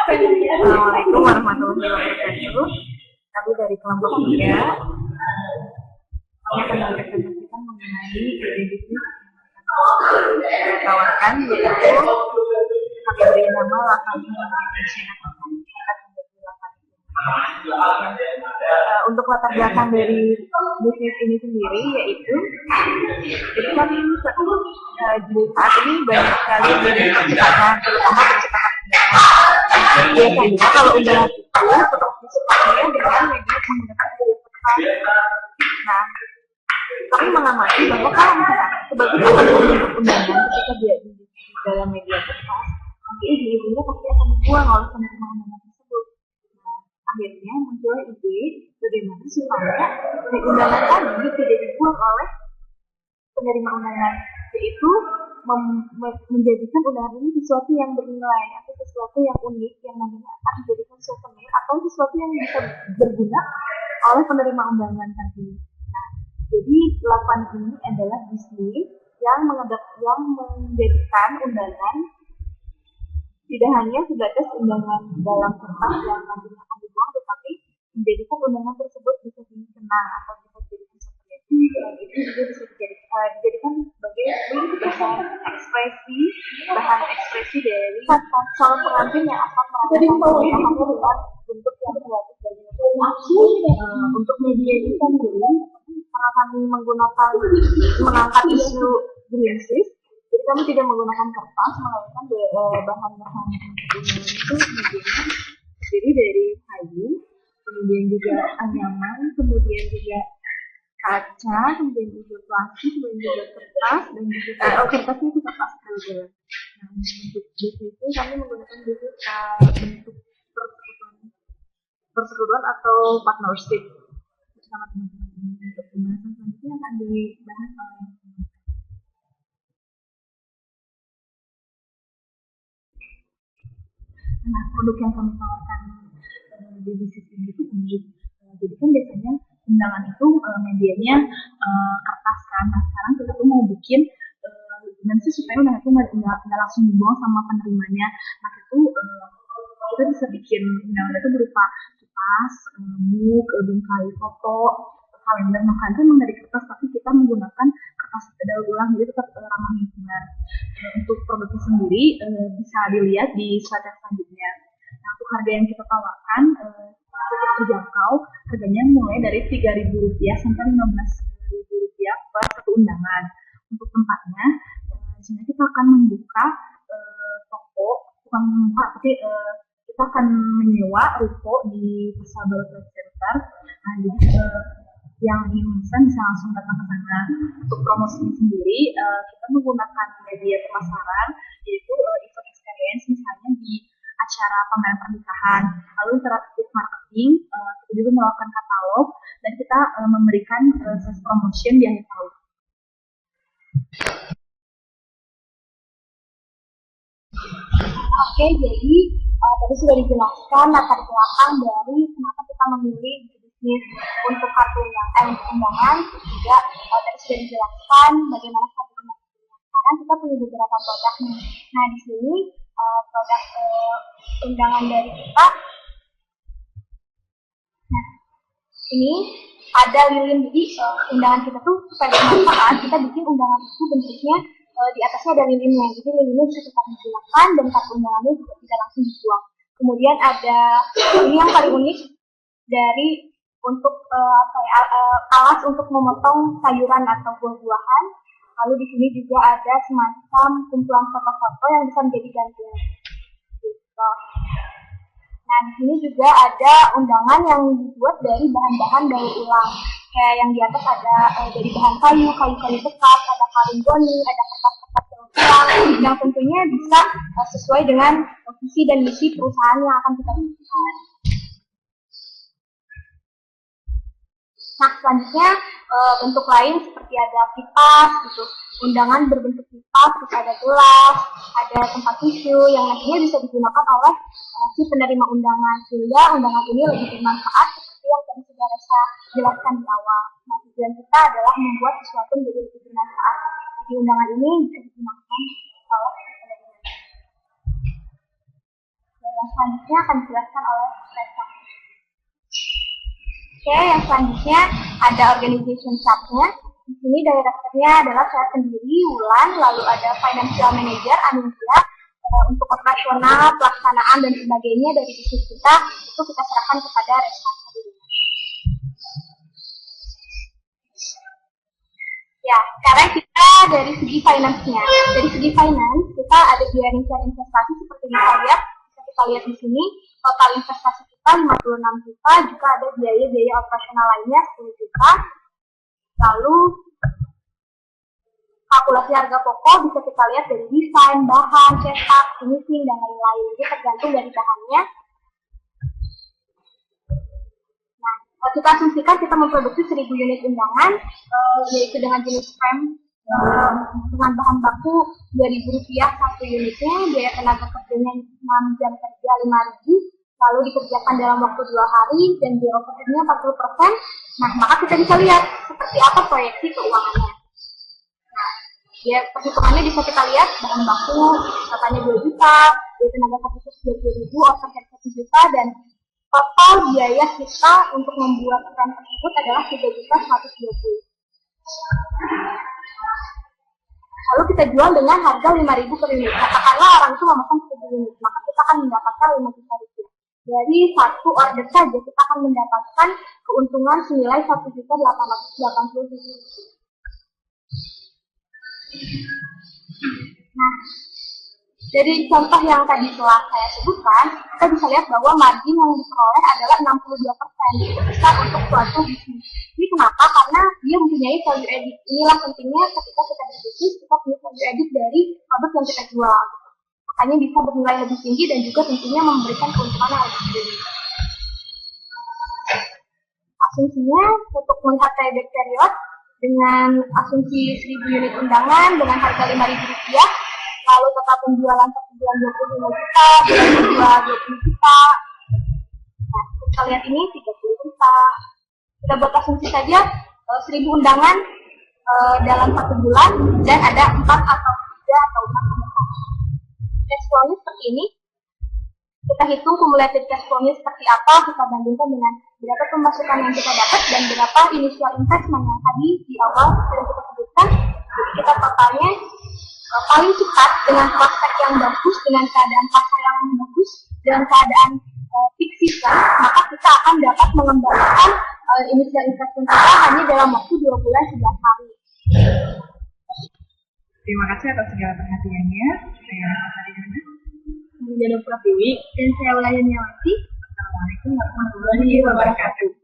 Assalamualaikum warahmatullahi wabarakatuh. Kami dari kelompok 3 kami akan mempresentasikan mengenai ide bisnis yang ditawarkan, yaitu kami beri nama Lapan Indonesia. Untuk latar belakang dari bisnis ini sendiri, yaitu jadi kan saat ini banyak sekali percetakan, terutama percetakan undangan. Biasanya kalau undangan itu disebarkan dengan media menggunakan media kertas. Nah, kami mengamati bahwa kalau misalkan sebagai bentuk undangan ketika dia di dalam media kertas, nanti ide-idenya pasti akan dibuang oleh penerima undangan tersebut. Nah, akhirnya muncul ide bagaimana supaya undangan tadi tidak dibuang oleh penerima undangan, yaitu menjadikan undangan ini sesuatu yang bernilai atau sesuatu yang unik yang nantinya akan dijadikan souvenir atau sesuatu yang bisa berguna oleh penerima undangan tadi. Nah, jadi Lapan ini adalah bisnis yang menjadikan undangan tidak hanya sebatas undangan dalam kertas yang nantinya akan dibuang, tetapi menjadikan undangan tersebut bisa dikenang atau bisa dijadikan souvenir. Dan itu juga bisa dijadikan sebagai bahan ekspresi dari calon pengantin yang akan melakukan pernikahannya dengan bentuk yang kreatif dan untuk media ini sendiri, karena kami mengangkat isu greenpeace, jadi kami tidak menggunakan kertas, melainkan bahan-bahan itu medianya terdiri dari kayu, kemudian juga anyaman, kemudian juga kaca, kemudian juga plastik, kemudian juga kertas, dan juga kertasnya itu kertas karbon. Nah, untuk bisnis itu kami menggunakan bentuk persekutuan atau partnership bersama teman-teman. Untuk pembahasan selanjutnya akan dibahas oleh produk yang kami tawarkan di bisnis ini itu unik. Jadi kan biasanya undangan itu medianya kertas kan. Nah, sekarang kita tuh mau bikin gimana sih supaya undangan itu nggak langsung dibuang sama penerimanya. Nah, itu kita bisa bikin undangan itu berupa kipas, book, bingkai foto, kalender. Nah, kalender memang dari kertas, tapi kita menggunakan kertas daur ulang, jadi tetap ramah lingkungan. Untuk produknya sendiri bisa dilihat di slide yang selanjutnya. Nah, untuk harga yang kita tawarkan cukup terjangkau, harganya mulai dari Rp3.000 sampai Rp15.000 per satu undangan. Untuk tempatnya, di sini kita akan membuka toko, bukan membuka, tapi kita akan menyewa ruko di Pasar Baru Trade Center. Nah, jadi yang ingin bisa langsung datang ke sana. Untuk promosinya sendiri, kita menggunakan media pemasaran, yaitu event experience, misalnya di acara pameran pernikahan, lalu interaktif marketing, kita juga melakukan katalog, dan kita memberikan sales promotion di akhir tahun. Oke, jadi tadi sudah dijelaskan latar belakang dari kenapa kita memilih bisnis untuk kartu undangan, juga tadi sudah dijelaskan bagaimana strategi. Sekarang kita punya beberapa produk nih. Nah, di sini produk undangan dari kita. Nah, ini ada lilin, jadi undangan kita tuh supaya bermanfaat, kita bikin undangan itu bentuknya di atasnya ada lilinnya, jadi lilinnya bisa tetap digunakan dan kartu undangannya juga bisa langsung dibuang. Kemudian ada ini yang paling unik dari untuk alas untuk memotong sayuran atau buah-buahan. Lalu di sini juga ada semacam kumpulan foto-foto yang bisa menjadi gantungan. Gitu. Nah, di sini juga ada undangan yang dibuat dari bahan-bahan daur ulang. Kayak yang di atas ada dari bahan kayu bekas, ada kalung goni, ada kertas-kertas daur ulang, yang tentunya bisa sesuai dengan visi dan misi perusahaan yang akan kita bikin. Nah, selanjutnya bentuk lain seperti ada kipas, gitu. Undangan berbentuk kipas, terus ada gelas, ada tempat tisu yang nantinya bisa digunakan oleh si penerima undangan, sehingga undangan ini lebih bermanfaat seperti yang tadi sudah saya jelaskan di awal. Nah, tujuan kita adalah membuat sesuatu menjadi lebih bermanfaat. Jadi undangan ini bisa digunakan oleh penerima. Yang selanjutnya akan dijelaskan oleh Reza. Oke, yang selanjutnya ada organization chart-nya. Di sini director-nya adalah saya sendiri, Wulan, lalu ada financial manager, Anindya. Untuk operasional, pelaksanaan, dan sebagainya dari bisnis kita, itu kita serahkan kepada Reza. Ya, sekarang kita dari segi finance-nya. Dari segi finance, kita ada biaya rincian investasi seperti bisa kita lihat di sini, total investasi kita 56 juta, juga ada biaya-biaya operasional lainnya 10 juta. Lalu kalkulasi harga pokok bisa kita lihat dari desain, bahan, cetak, finishing, dan lain-lain. Jadi tergantung dari bahannya. Nah, kita asumsikan kita memproduksi 1000 unit undangan, yaitu dengan jenis frame dengan bahan baku Rp2.000 satu unitnya, biaya tenaga kerjanya 6 jam kerja 5.000, lalu dikerjakan dalam waktu 2 hari, dan biaya overhead-nya 40%. Nah, maka kita bisa lihat seperti apa proyeksi keuangannya. Ya, perhitungannya bisa kita lihat, bahan baku katanya 2 juta, biaya tenaga kerja 20.000, overhead 1 juta, dan total biaya kita untuk membuat frame tersebut adalah 3.120. Lalu kita jual dengan harga 5.000 per unit. Katakanlah orang itu memesan 1000 unit, maka kita akan mendapatkan 5 juta rupiah. Dari satu order saja kita akan mendapatkan keuntungan senilai 1.880.000. Nah, dari contoh yang tadi telah saya sebutkan, kita bisa lihat bahwa margin yang diperoleh adalah 62%. Itu besar untuk suatu bisnis. Ini kenapa? Karena dia mempunyai value added. Inilah pentingnya ketika kita berbisnis, kita punya value added dari produk yang kita jual. Makanya bisa bernilai lebih tinggi dan juga tentunya memberikan keuntungan yang lebih tinggi. Asumsinya untuk melihat payback period dengan asumsi 1000 unit undangan dengan harga Rp5.000, lalu total penjualan per bulan 25 juta, bulan kedua 20 juta. Nah, kita lihat ini 30 juta. Kita buat asumsi saja 1000 undangan dalam 1 bulan dan ada 4 atau 3 atau 4 undangan. Cash flow-nya seperti ini. Kita hitung cumulative cash flow-nya seperti apa, kita bandingkan dengan berapa pemasukan yang kita dapat dan berapa initial investment yang tadi di awal sudah kita sebutkan. Jadi kita totalnya paling cepat dengan prospek yang bagus, dengan keadaan pasar yang bagus, dengan keadaan peak season, maka kita akan dapat mengembalikan initial investment kita hanya dalam waktu 2 bulan 11 hari. Terima kasih atas segala perhatiannya. Saya Faridana. Saya Pratiwi dan saya Wulandari. Assalamualaikum warahmatullahi wabarakatuh.